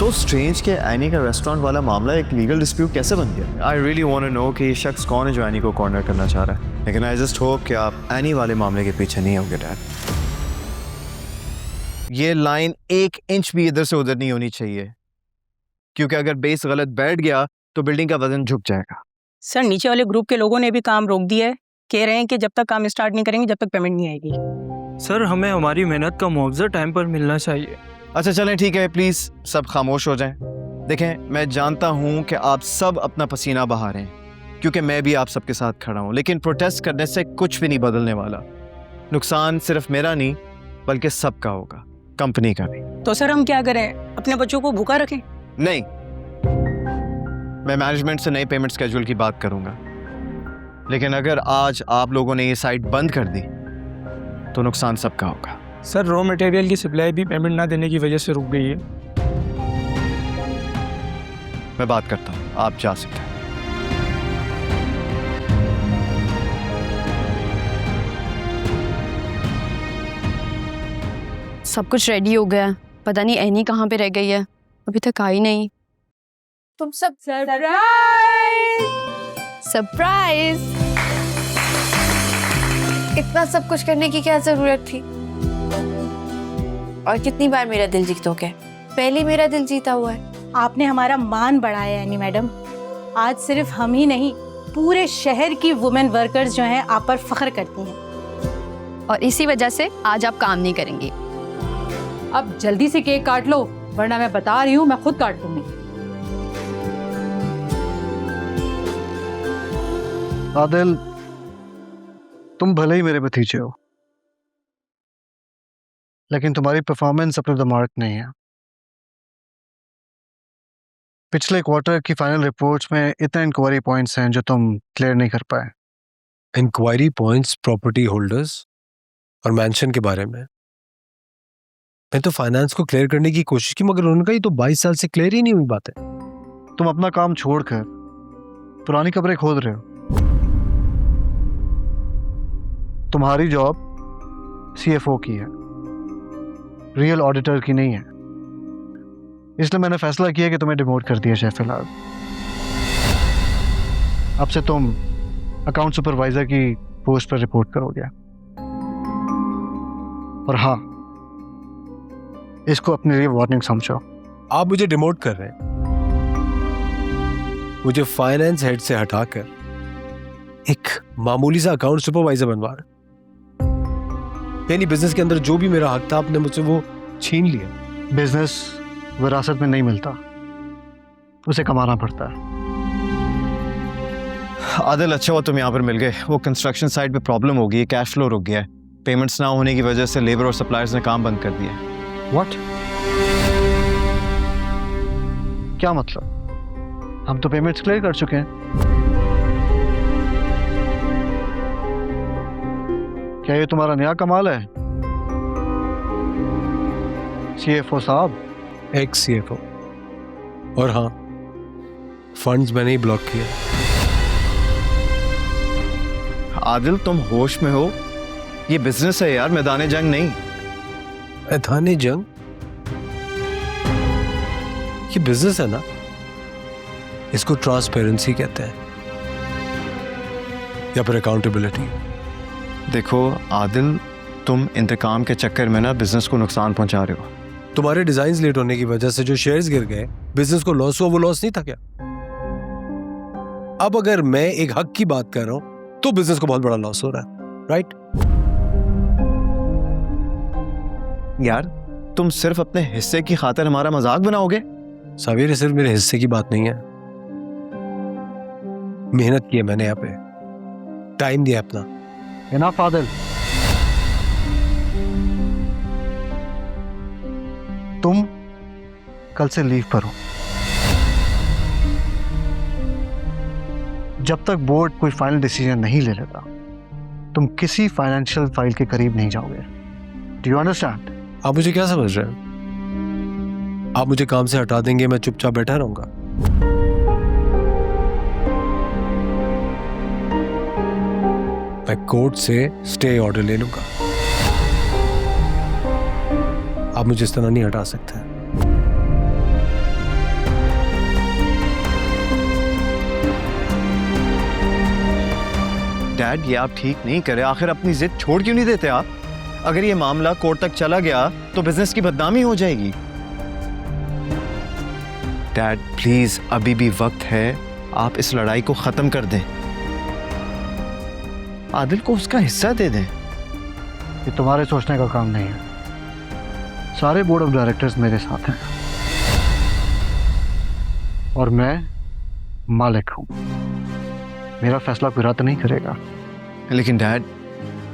so strange कि any का restaurant वाला मामला एक लीगल डिस्प्यूट कैसे बन गया? I really want to know कि ये शख्स कौन है जो एनी को कॉर्नर करना चाह रहा है। लेकिन I just hope कि आप एनी वाले मामले के पीछे नहीं होंगे डैड। ये लाइन 1 इंच भी इधर से उधर नहीं होनी चाहिए, क्योंकि अगर बेस गलत बैठ गया तो बिल्डिंग का वजन झुक जाएगा। सर नीचे वाले ग्रुप के लोगों ने भी काम रोक दिया है, कह रहे हैं कि जब तक काम स्टार्ट नहीं करेंगे जब तक पेमेंट नहीं आएगी। सर हमें हमारी मेहनत का मुआवजा टाइम पर मिलना चाहिए। अच्छा चलें ठीक है, प्लीज़ सब खामोश हो जाएं। देखें, मैं जानता हूं कि आप सब अपना पसीना बहा रहे हैं, क्योंकि मैं भी आप सबके साथ खड़ा हूं, लेकिन प्रोटेस्ट करने से कुछ भी नहीं बदलने वाला। नुकसान सिर्फ मेरा नहीं बल्कि सबका होगा, कंपनी का भी। तो सर हम क्या करें, अपने बच्चों को भूखा रखें? नहीं, मैं मैनेजमेंट से नए पेमेंट स्केड्यूल की बात करूंगा, लेकिन अगर आज आप लोगों ने ये साइट बंद कर दी तो नुकसान सबका होगा। सर रॉ मटेरियल की सप्लाई भी पेमेंट ना देने की वजह से रुक गई है। मैं बात करता हूँ, आप जा सकते हैं। सब कुछ रेडी हो गया, पता नहीं एनी कहाँ पे रह गई है, अभी तक आई नहीं। तुम सब सरप्राइज! इतना सब कुछ करने की क्या जरूरत थी? और कितनी बार मेरा दिल जीतोगे? पहले मेरा दिल जीता हुआ है। आपने हमारा मान बढ़ाया है एनी मैडम। आज सिर्फ हम ही नहीं, पूरे शहर की वुमेन वर्कर्स जो हैं आप पर फख्र करती हैं। और इसी वजह से आज आप काम नहीं करेंगी। अब जल्दी से केक काट लो, वरना मैं बता रही हूँ मैं खुद काट दूंगी। आदिल, तुम भले ही मेरे भतीजे हो, लेकिन तुम्हारी परफॉर्मेंस अपने द मार्क नहीं है। पिछले क्वार्टर की फाइनल रिपोर्ट्स में इतने इंक्वायरी पॉइंट्स हैं जो तुम क्लियर नहीं कर पाए। इंक्वायरी पॉइंट्स प्रॉपर्टी होल्डर्स और मैंशन के बारे में। मैं तो फाइनेंस को क्लियर करने की कोशिश की, मगर उनका ही तो 22 साल से क्लियर ही नहीं हुई बात है। तुम अपना काम छोड़कर पुरानी कब्रें खोद रहे हो। तुम्हारी जॉब CFO की है, रियल ऑडिटर की नहीं है। इसलिए मैंने फैसला किया कि तुम्हें डिमोट कर दिया जाए फिलहाल। अब से तुम अकाउंट सुपरवाइजर की पोस्ट पर रिपोर्ट करोगे। और हाँ, इसको अपने लिए वार्निंग समझो। आप मुझे डिमोट कर रहे हैं, मुझे फाइनेंस हेड से हटाकर एक मामूली सा अकाउंट सुपरवाइजर बनवा रहे। यानी बिजनेस के अंदर जो भी मेरा हक था आपने मुझसे वो छीन लिया। बिजनेस विरासत में नहीं मिलता, उसे कमाना पड़ता है। आदिल, अच्छा हुआ तुम यहाँ पर मिल गए। वो कंस्ट्रक्शन साइट पे प्रॉब्लम हो गई है, कैश फ्लो रुक गया है। पेमेंट्स ना होने की वजह से लेबर और सप्लायर्स ने काम बंद कर दिया है। व्हाट? क्या मतलब? हम तो पेमेंट्स क्लियर कर चुके हैं। क्या ये तुम्हारा नया कमाल है CFO साहब? X CFO। और हाँ, फंड्स मैंने ही ब्लॉक किया। आदिल, तुम होश में हो? ये बिजनेस है यार, मैदान जंग नहीं। मैदान जंग? ये बिजनेस है ना, इसको ट्रांसपेरेंसी कहते हैं या फिर अकाउंटेबिलिटी। देखो आदिल, तुम इंतकाम के चक्कर में ना बिजनेस को नुकसान पहुंचा रहे हो। तुम्हारे डिजाइन्स लेट होने की वजह से जो शेयर्स गिर गए, बिजनेस को लॉस हुआ, वो लॉस नहीं था क्या? अब अगर मैं एक हक की बात कर रहा हूं तो बिजनेस को बहुत बड़ा लॉस हो रहा है, राइट? यार, तुम सिर्फ अपने हिस्से की खातिर हमारा मजाक बनाओगे? साबिर, सिर्फ मेरे हिस्से की बात नहीं है। मेहनत की है मैंने, यहाँ पे टाइम दिया अपना। इनफ आदिल, तुम कल से लीव पर हो। जब तक बोर्ड कोई फाइनल डिसीजन नहीं ले लेता, तुम किसी फाइनेंशियल फाइल के करीब नहीं जाओगे। Do you understand? आप मुझे क्या समझ रहे हैं? आप मुझे काम से हटा देंगे, मैं चुपचाप बैठा रहूंगा? मैं कोर्ट से स्टे ऑर्डर ले लूंगा। आप मुझे इस तरह नहीं हटा सकते। डैड ये आप ठीक नहीं करे, आखिर अपनी जिद छोड़ क्यों नहीं देते आप? अगर ये मामला कोर्ट तक चला गया तो बिजनेस की बदनामी हो जाएगी। डैड प्लीज अभी भी वक्त है, आप इस लड़ाई को खत्म कर दें, आदिल को उसका हिस्सा दे दें। ये तुम्हारे सोचने का काम नहीं है। सारे बोर्ड ऑफ डायरेक्टर्स मेरे साथ हैं और मैं मालिक हूं। मेरा फैसला कोई रद्द नहीं करेगा। लेकिन डैड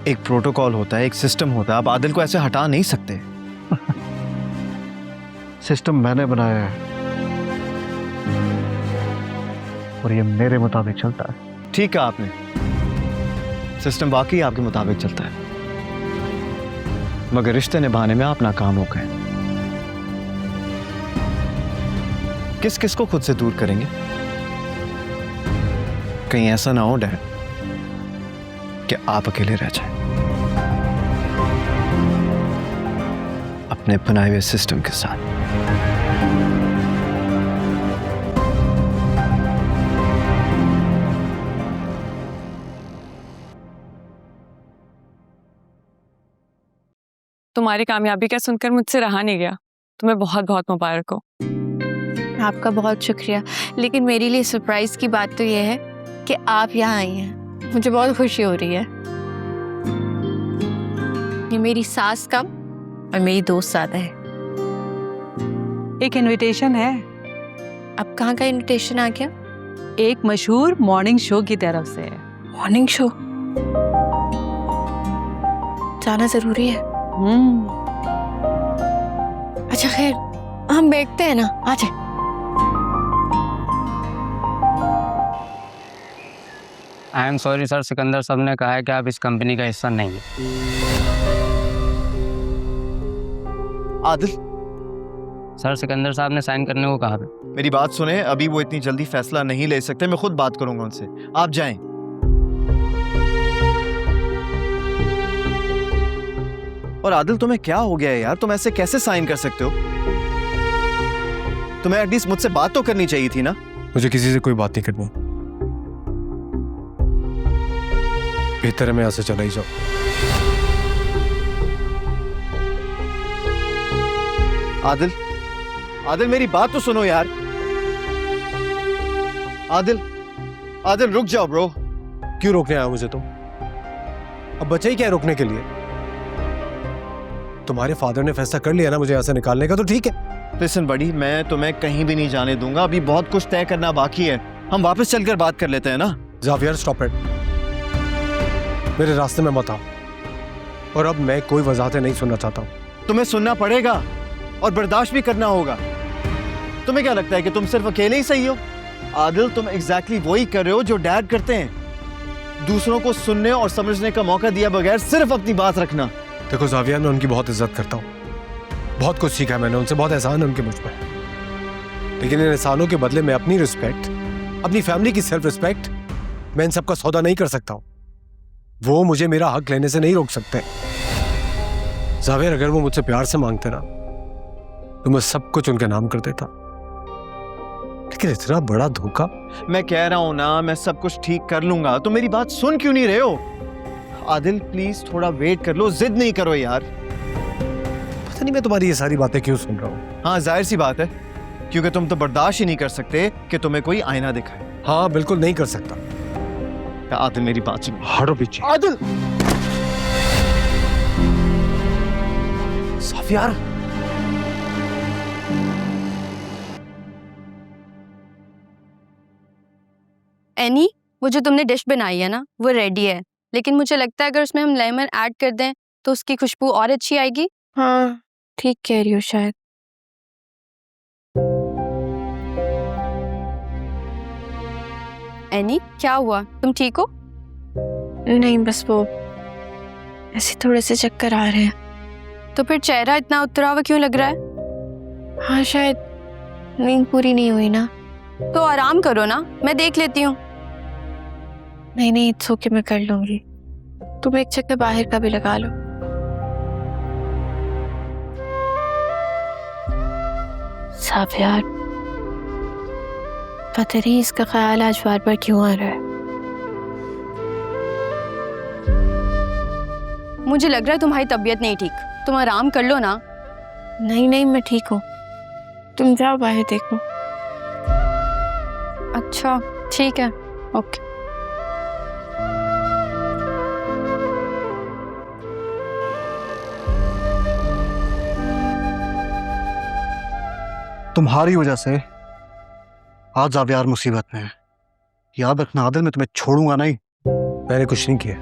एक प्रोटोकॉल होता है, एक सिस्टम होता है, आप आदिल को ऐसे हटा नहीं सकते। सिस्टम मैंने बनाया है और ये मेरे मुताबिक चलता है। ठीक है, आपने सिस्टम वाकई आपके मुताबिक चलता है, मगर रिश्ते निभाने में आप नाकाम हो गए। किस किस को खुद से दूर करेंगे? कहीं ऐसा ना हो डैड कि आप अकेले रह जाएं अपने बनाए हुए सिस्टम के साथ। तुम्हारी कामयाबी का सुनकर मुझसे रहा नहीं गया। तुम्हें बहुत बहुत मुबारक हो। आपका बहुत शुक्रिया, लेकिन मेरे लिए सरप्राइज की बात तो यह है कि आप यहाँ आई हैं। मुझे बहुत खुशी हो रही है। ये मेरी सास कम और मेरी दोस्त ज़्यादा है। एक इनविटेशन है, अब कहाँ का इनविटेशन आ गया? एक मशहूर मॉर्निंग शो की तरफ से है। मॉर्निंग शो जाना जरूरी है। अच्छा खैर, हम बैठते हैं ना, आ जाए। I am sorry sir, Sikandar साहब ने कहा है कि आप इस कंपनी का हिस्सा नहीं हैं। आदिल सर, सिकंदर साहब ने साइन करने को कहा है। मेरी बात सुने, अभी वो इतनी जल्दी फैसला नहीं ले सकते, मैं खुद बात करूंगा उनसे, आप जाएं। और आदिल तुम्हें क्या हो गया है यार, तुम ऐसे कैसे साइन कर सकते हो? तुम्हें एटलीस्ट मुझसे बात तो करनी चाहिए थी ना। मुझे किसी से कोई बात नहीं करनी, बेहतर है मैं यहाँ से चला ही जाऊं। आदिल, आदिल मेरी बात तो सुनो यार। आदिल, आदिल रुक जाओ ब्रो। क्यों रोकने आया मुझे तुम? अब बचा ही क्या है रोकने के लिए? तुम्हारे फादर ने फैसला कर लिया ना मुझे यहाँ से निकालने का, तो ठीक है। लिसन बड़ी, मैं तुम्हें कहीं भी नहीं जाने दूंगा, अभी बहुत कुछ तय करना बाकी है। हम वापस चलकर बात कर लेते हैं ना। जावियर स्टॉप इट, मेरे रास्ते में मत आओ। और अब मैं कोई वजाहतें नहीं सुनना चाहता हूँ। तुम्हें सुनना पड़ेगा और बर्दाश्त भी करना होगा। तुम्हें क्या लगता है कि तुम सिर्फ अकेले ही सही हो? आदिल, तुम एग्जैक्टली वही कर रहे हो जो डैड करते हैं, दूसरों को सुनने और समझने का मौका दिया बगैर सिर्फ अपनी बात रखना। देखो जावियर, मैं उनकी बहुत इज्जत करता हूँ, बहुत कुछ सीखा है मैंने उनसे, बहुत एहसान है उनके मुझ पर। लेकिन इन एहसानों के बदले मैं अपनी रिस्पेक्ट, अपनी फैमिली की सेल्फ रिस्पेक्ट, मैं इन सबका सौदा नहीं कर सकता हूँ। वो मुझे मेरा हक लेने से नहीं रोक सकते। जावेर, अगर वो मुझसे प्यार से मांगते ना तो मैं सब कुछ उनके नाम कर देता, लेकिन इतना बड़ा धोखा। मैं कह रहा हूं ना, मैं सब कुछ ठीक कर लूंगा, तो मेरी बात सुन क्यों नहीं रहे हो? आदिल प्लीज थोड़ा वेट कर लो, जिद नहीं करो यार। पता नहीं मैं तुम्हारी ये सारी बातें क्यों सुन रहा हूँ। हाँ जाहिर सी बात है, क्योंकि तुम तो बर्दाश्त ही नहीं कर सकते कि तुम्हें कोई आईना दिखाए। हाँ बिल्कुल नहीं कर सकता। आदिल मेरी बात सुन। हटो पीछे। आदिल, साफियार, एनी, वो जो तुमने डिश बनाई है ना वो रेडी है, लेकिन मुझे लगता है अगर उसमें हम लेमन ऐड कर दें तो उसकी खुशबू और अच्छी आएगी। हाँ ठीक कह रही हो शायद। एनी, क्या हुआ, तुम ठीक हो? नहीं, बस वो ऐसे थोड़े से चक्कर आ रहे हैं। तो फिर चेहरा इतना उतरा हुआ क्यों लग रहा है? हाँ शायद नींद पूरी नहीं हुई ना। तो आराम करो ना, मैं देख लेती हूँ। नहीं इट्स ओके, मैं कर लूंगी। तुम एक चक्कर बाहर का भी लगा लो। साफ यार, पता नहीं इसका ख्याल आज बार बार क्यों आ रहा है। मुझे लग रहा है तुम्हारी तबीयत नहीं ठीक, तुम आराम कर लो ना। नहीं नहीं, मैं ठीक हूँ, तुम जाओ बाहर देखो। अच्छा ठीक है, ओके। तुम्हारी वजह से आज जावियार मुसीबत में है। याद रखना आदिल, मैं तुम्हें छोड़ूंगा नहीं। मैंने कुछ नहीं किया,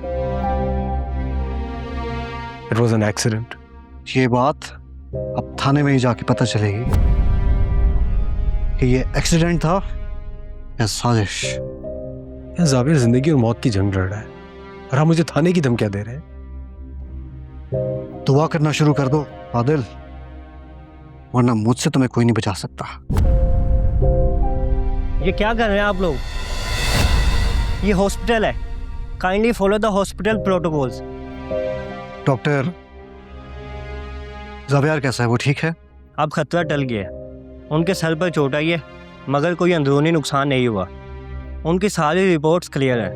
इट वॉज एन एक्सीडेंट। ये बात अब थाने में ही जाके पता चलेगी कि ये एक्सीडेंट था या साजिश। यार जाविर जिंदगी और मौत की जंग लड़ रहा है और आप मुझे थाने की धमकियां दे रहे हैं। दुआ करना शुरू कर दो आदिल, वरना मुझसे तुम्हें कोई नहीं बचा सकता। ये क्या कर रहे हैं आप लोग? ये हॉस्पिटल है, kindly follow the hospital protocols. Doctor, Zaviyar कैसा है, वो ठीक है? अब खतरा टल गया है, उनके सर पर चोट आई है मगर कोई अंदरूनी नुकसान नहीं हुआ। उनकी सारी रिपोर्ट्स क्लियर है।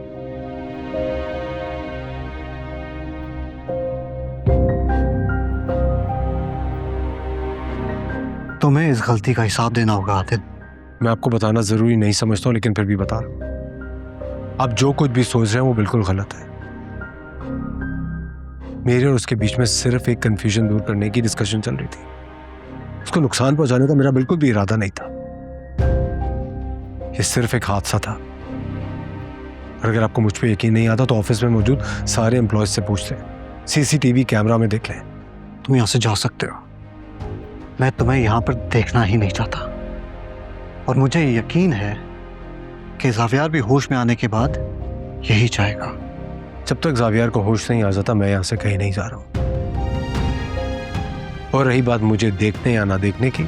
तुम्हें इस गलती का हिसाब देना होगा आदिल। मैं आपको बताना जरूरी नहीं समझता हूँ, लेकिन फिर भी बता रहा हूँ। आप जो कुछ भी सोच रहे हैं वो बिल्कुल गलत है। मेरे और उसके बीच में सिर्फ एक कंफ्यूजन दूर करने की डिस्कशन चल रही थी। उसको नुकसान पहुंचाने का मेरा बिल्कुल भी इरादा नहीं था। ये सिर्फ एक हादसा था। और अगर आपको मुझ पे यकीन नहीं आता तो ऑफिस में मौजूद सारे एम्प्लॉयज से पूछ लें, सीसीटीवी कैमरा में देख लें। तुम यहां से जा सकते हो, मैं तुम्हें यहां पर देखना ही नहीं चाहता। और मुझे यकीन है कि जावियार भी होश में आने के बाद यही चाहेगा। जब तक जावियार को होश नहीं आ जाता मैं यहां से कहीं नहीं जा रहा हूं। और रही बात मुझे देखने या ना देखने की,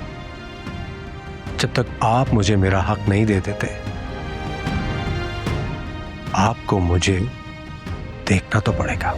जब तक आप मुझे मेरा हक नहीं दे देते, आपको मुझे देखना तो पड़ेगा।